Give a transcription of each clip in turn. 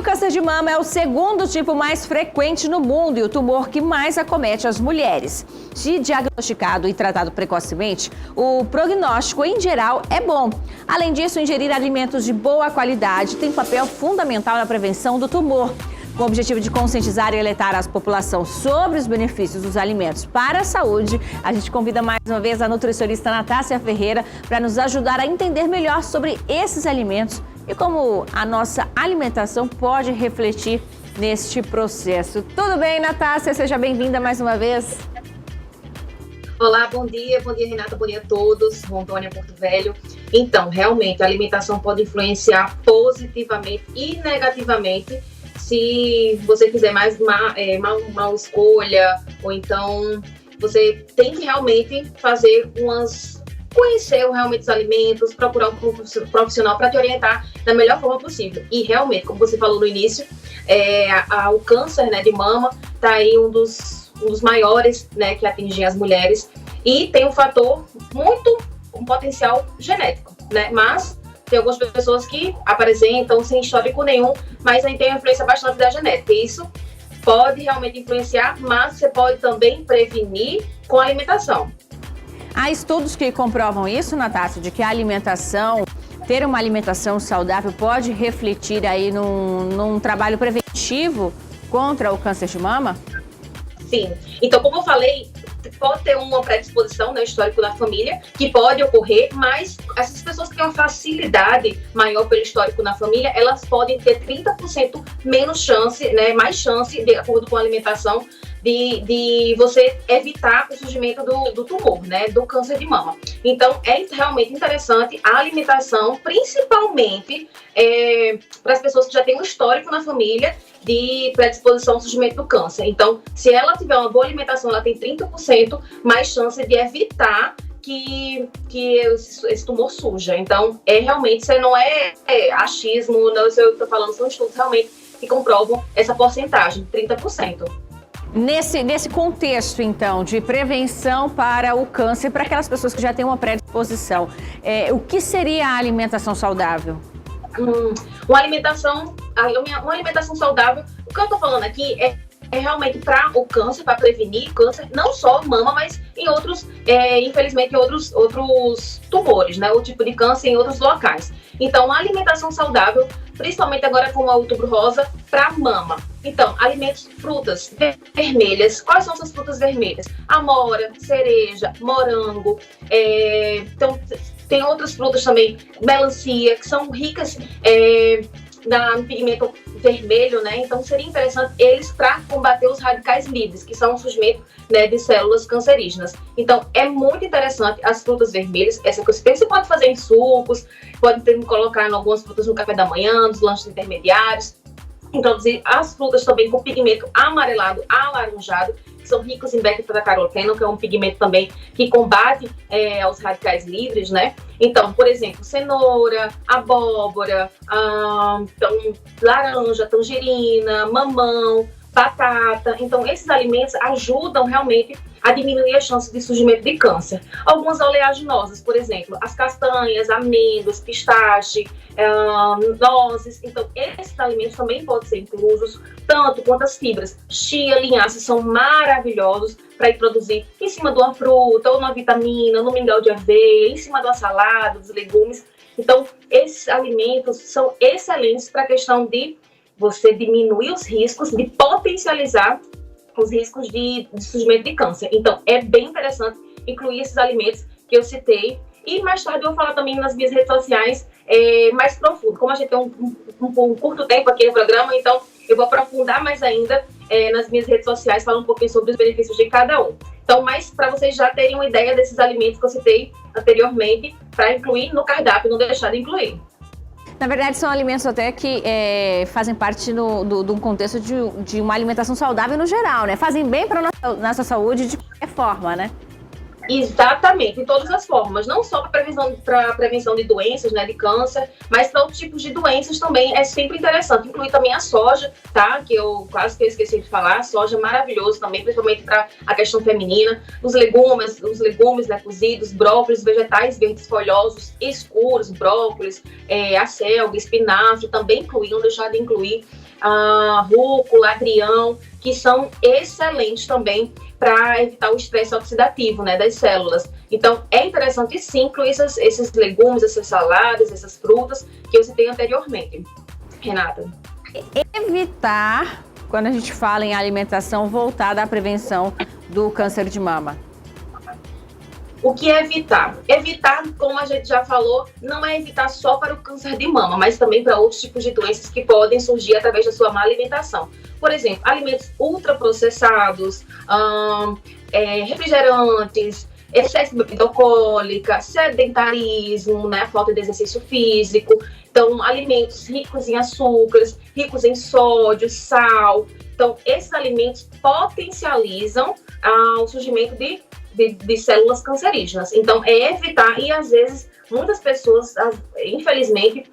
o câncer de mama é o segundo tipo mais frequente no mundo e o tumor que mais acomete as mulheres. Se diagnosticado e tratado precocemente, o prognóstico em geral é bom. Além disso, ingerir alimentos de boa qualidade tem papel fundamental na prevenção do tumor. Com o objetivo de conscientizar e alertar a população sobre os benefícios dos alimentos para a saúde, a gente convida mais uma vez a nutricionista Natácia Ferreira para nos ajudar a entender melhor sobre esses alimentos e como a nossa alimentação pode refletir neste processo. Tudo bem, Natácia? Seja bem-vinda mais uma vez. Olá, bom dia Renata, bom dia a todos, Rondônia, Porto Velho. Então, realmente, a alimentação pode influenciar positivamente e negativamente se você fizer mais mal escolha, ou então você tem que realmente conhecer realmente os alimentos, procurar um profissional para te orientar da melhor forma possível. E realmente, como você falou no início, o câncer, né, de mama está aí um dos maiores, né, que atingem as mulheres, e tem um potencial genético, né, mas tem algumas pessoas que apresentam sem histórico nenhum, mas aí tem uma influência bastante da genética. Isso pode realmente influenciar, mas você pode também prevenir com a alimentação. Há estudos que comprovam isso, Natácia, de que ter uma alimentação saudável pode refletir aí num trabalho preventivo contra o câncer de mama? Sim. Então, como eu falei, pode ter uma predisposição, né, histórico da família, que pode ocorrer, mas essas pessoas que têm uma facilidade maior pelo histórico na família, elas podem ter 30% menos chance, né, mais chance, de acordo com a alimentação, de você evitar o surgimento do tumor, né, do câncer de mama. Então, é realmente interessante a alimentação, principalmente para as pessoas que já têm um histórico na família de predisposição ao surgimento do câncer. Então, se ela tiver uma boa alimentação, ela tem 30% mais chance de evitar que esse tumor surja. Então, realmente, isso não é achismo, não, isso eu estou falando, são estudos realmente que comprovam essa porcentagem, 30%. Nesse contexto, então, de prevenção para o câncer, para aquelas pessoas que já têm uma predisposição, o que seria a alimentação saudável? Uma alimentação saudável, o que eu estou falando aqui é realmente para o câncer, para prevenir câncer, não só mama, mas em outros, infelizmente, outros tumores, né? O tipo de câncer em outros locais. Então, a alimentação saudável, principalmente agora com o Outubro Rosa, para mama. Então, alimentos, frutas vermelhas. Quais são essas frutas vermelhas? Amora, cereja, morango. Então, tem outras frutas também, melancia, que são ricas no pigmento vermelho, né? Então, seria interessante eles para combater os radicais livres, que são o surgimento, né, de células cancerígenas. Então, é muito interessante as frutas vermelhas. Essa coisa você pode fazer em sucos, pode colocar em algumas frutas no café da manhã, nos lanches intermediários. Introduzir as frutas também com pigmento amarelado, alaranjado, que são ricos em beta-caroteno, que é um pigmento também que combate os radicais livres, né? Então, por exemplo, cenoura, abóbora, laranja, tangerina, mamão, batata. Então, esses alimentos ajudam realmente a diminuir a chance de surgimento de câncer. Algumas oleaginosas, por exemplo, as castanhas, amêndoas, pistache, nozes. Então, esses alimentos também podem ser inclusos, tanto quanto as fibras. Chia, linhaça são maravilhosos para introduzir em cima de uma fruta, ou numa vitamina, no mingau de aveia, em cima de uma salada, dos legumes. Então, esses alimentos são excelentes para a questão de você diminuir os riscos, de potencializar os riscos de surgimento de câncer. Então, é bem interessante incluir esses alimentos que eu citei. E mais tarde eu vou falar também nas minhas redes sociais mais profundo. Como a gente tem um curto tempo aqui no programa, então eu vou aprofundar mais ainda nas minhas redes sociais, falar um pouquinho sobre os benefícios de cada um. Então, mas para vocês já terem uma ideia desses alimentos que eu citei anteriormente, para incluir no cardápio, não deixar de incluir. Na verdade, são alimentos até que fazem parte de um contexto de uma alimentação saudável no geral, né? Fazem bem para a nossa saúde de qualquer forma, né? Exatamente, em todas as formas, não só para prevenção de doenças, né, de câncer, mas para outros tipos de doenças também é sempre interessante. Incluir também a soja, tá? Que eu quase que esqueci de falar, a soja é maravilhoso também, principalmente para a questão feminina. Os legumes, né, cozidos, brócolis, vegetais verdes folhosos escuros, brócolis, acelga, espinafre, também incluir, não deixar de incluir. rúcula, agrião, que são excelentes também para evitar o estresse oxidativo, né, das células. Então, é interessante sim incluir esses legumes, essas saladas, essas frutas que eu citei anteriormente. Renata. Evitar, quando a gente fala em alimentação voltada à prevenção do câncer de mama. O que é evitar? Evitar, como a gente já falou, não é evitar só para o câncer de mama, mas também para outros tipos de doenças que podem surgir através da sua má alimentação. Por exemplo, alimentos ultraprocessados, refrigerantes, excesso de bebida alcoólica, sedentarismo, né, falta de exercício físico. Então, alimentos ricos em açúcares, ricos em sódio, sal. Então, esses alimentos potencializam o surgimento de células cancerígenas. Então, é evitar, e às vezes, muitas pessoas, infelizmente,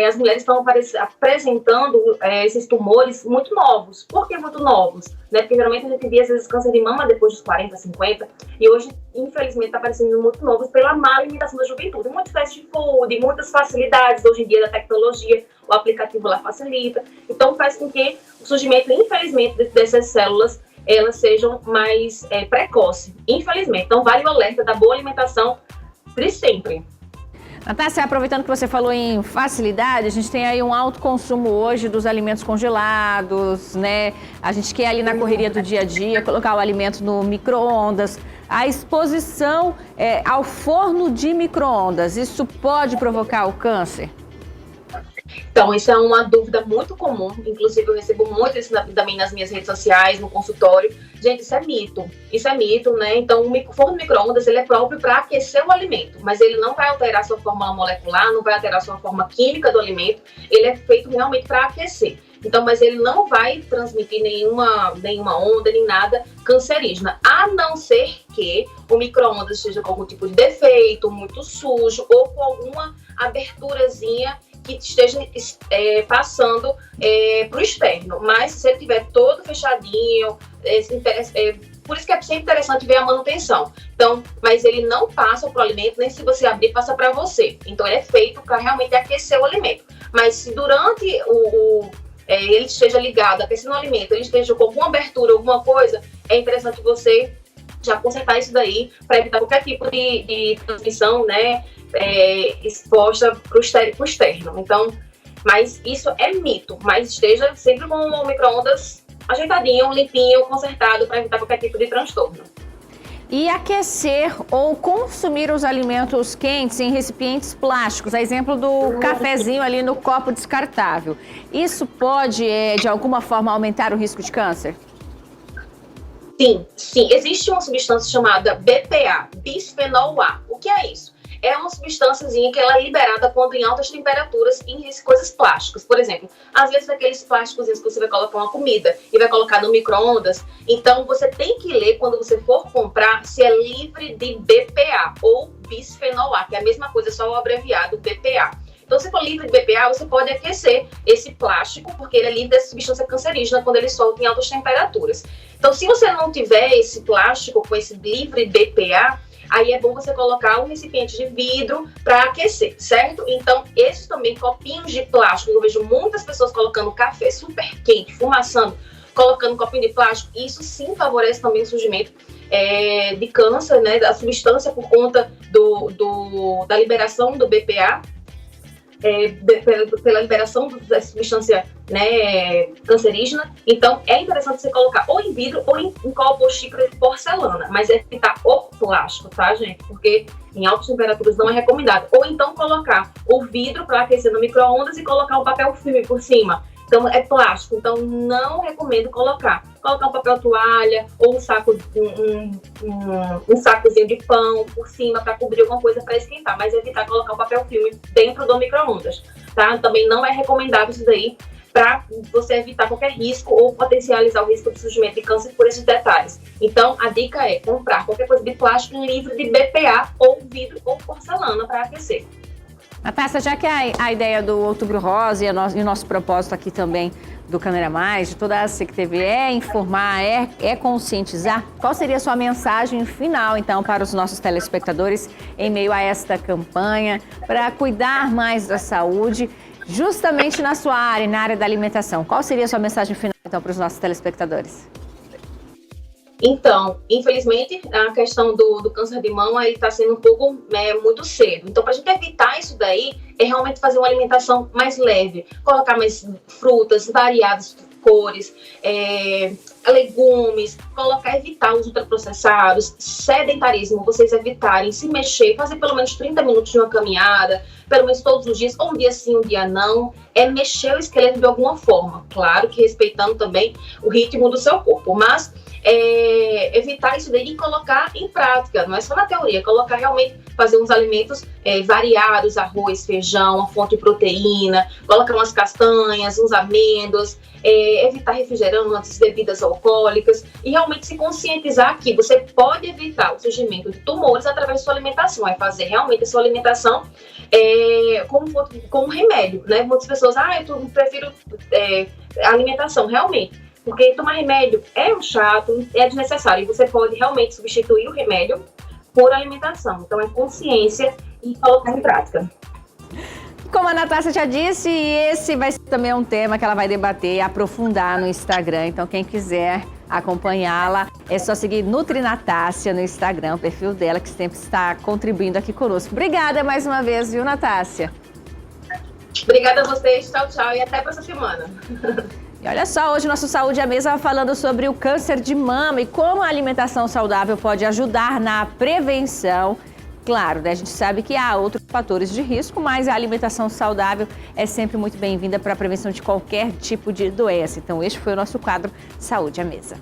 as mulheres estão apresentando esses tumores muito novos. Por que muito novos? Né? Porque geralmente a gente vê, às vezes, câncer de mama depois dos 40, 50, e hoje, infelizmente, está aparecendo muito novos pela má alimentação da juventude. Muito fast food, muitas facilidades hoje em dia da tecnologia, o aplicativo lá facilita. Então, faz com que o surgimento, infelizmente, dessas células elas sejam mais precoces, infelizmente. Então, vale o alerta da boa alimentação de sempre. Natácia, aproveitando que você falou em facilidade, a gente tem aí um alto consumo hoje dos alimentos congelados, né? A gente quer ali na correria do dia a dia colocar o alimento no micro-ondas. A exposição ao forno de micro-ondas, isso pode provocar o câncer? Então, isso é uma dúvida muito comum, inclusive eu recebo muito isso também nas minhas redes sociais, no consultório. Gente, isso é mito, né? Então, o forno de micro-ondas, ele é próprio para aquecer o alimento, mas ele não vai alterar sua forma molecular, não vai alterar sua forma química do alimento, ele é feito realmente para aquecer. Então, mas ele não vai transmitir nenhuma onda, nem nada cancerígena, a não ser que o micro-ondas esteja com algum tipo de defeito, muito sujo, ou com alguma aberturazinha que esteja passando para o externo. Mas se ele estiver todo fechadinho, por isso que é sempre interessante ver a manutenção. Então, mas ele não passa para o alimento, nem se você abrir, passa para você. Então, ele é feito para realmente aquecer o alimento. Mas se durante ele esteja ligado, aquecendo o alimento, ele esteja com alguma abertura, alguma coisa, é interessante você já consertar isso daí para evitar qualquer tipo de transmissão, né, exposta para o externo. Então, mas isso é mito, mas esteja sempre com o micro-ondas ajeitadinho, limpinho, consertado, para evitar qualquer tipo de transtorno. E aquecer ou consumir os alimentos quentes em recipientes plásticos, a exemplo do cafezinho ali no copo descartável, isso pode, de alguma forma, aumentar o risco de câncer? Sim. Existe uma substância chamada BPA, bisfenol A. O que é isso? É uma substânciazinha que ela é liberada quando em altas temperaturas em coisas plásticas. Por exemplo, às vezes aqueles plásticos que você vai colocar uma comida e vai colocar no micro-ondas. Então, você tem que ler quando você for comprar se é livre de BPA ou bisfenol A, que é a mesma coisa, só o abreviado BPA. Então, se for livre de BPA, você pode aquecer esse plástico, porque ele é livre dessa substância cancerígena quando ele solta em altas temperaturas. Então, se você não tiver esse plástico com esse livre BPA, aí é bom você colocar um recipiente de vidro para aquecer, certo? Então, esses também copinhos de plástico, eu vejo muitas pessoas colocando café super quente, fumaçando, colocando copinho de plástico, isso sim favorece também o surgimento de câncer, né, da substância por conta da liberação do BPA, pela liberação da substância, né, cancerígena. Então, é interessante você colocar ou em vidro ou em copo ou xícara de porcelana, mas evitar o plástico, tá, gente? Porque em altas temperaturas não é recomendado. Ou então colocar o vidro para aquecer no micro-ondas e colocar o papel filme por cima. Então, é plástico, então não recomendo colocar um papel toalha ou um sacozinho de pão por cima para cobrir alguma coisa para esquentar, mas evitar colocar o papel filme dentro do micro-ondas, tá? Também não é recomendável isso daí para você evitar qualquer risco ou potencializar o risco de surgimento de câncer por esses detalhes. Então, a dica é comprar qualquer coisa de plástico livre de BPA ou vidro ou porcelana para aquecer. Natácia, já que a ideia do Outubro Rosa e o nosso propósito aqui também do Câmera Mais, de toda a SIC TV, é informar, é conscientizar, qual seria a sua mensagem final, então, para os nossos telespectadores em meio a esta campanha, para cuidar mais da saúde Justamente na sua área, na área da alimentação, qual seria a sua mensagem final, então, para os nossos telespectadores? Então, infelizmente, a questão do câncer de mama está sendo um pouco muito cedo. Então, para a gente evitar isso daí, é realmente fazer uma alimentação mais leve, colocar mais frutas variadas, cores, legumes, evitar os ultraprocessados, sedentarismo, vocês evitarem se mexer, fazer pelo menos 30 minutos de uma caminhada, pelo menos todos os dias, ou um dia sim, um dia não, mexer o esqueleto de alguma forma, claro que respeitando também o ritmo do seu corpo, mas evitar isso daí e colocar em prática, não é só na teoria, colocar realmente, fazer uns alimentos variados, arroz, feijão, uma fonte de proteína, colocar umas castanhas, uns amêndoas, evitar refrigerantes, bebidas alcoólicas e realmente se conscientizar que você pode evitar o surgimento de tumores através da sua alimentação, fazer realmente a sua alimentação como um remédio, né? Muitas pessoas, eu prefiro alimentação, realmente. Porque tomar remédio é um chato, é desnecessário. E você pode realmente substituir o remédio por alimentação. Então, é consciência e colocar em prática. Como a Natácia já disse, esse vai ser também um tema que ela vai debater e aprofundar no Instagram. Então, quem quiser acompanhá-la, é só seguir Nutrinatácia no Instagram, o perfil dela, que sempre está contribuindo aqui conosco. Obrigada mais uma vez, viu, Natácia? Obrigada a vocês, tchau, tchau e até para essa semana. E olha só, hoje nosso Saúde à Mesa vai falando sobre o câncer de mama e como a alimentação saudável pode ajudar na prevenção. Claro, né, a gente sabe que há outros fatores de risco, mas a alimentação saudável é sempre muito bem-vinda para a prevenção de qualquer tipo de doença. Então, este foi o nosso quadro Saúde à Mesa.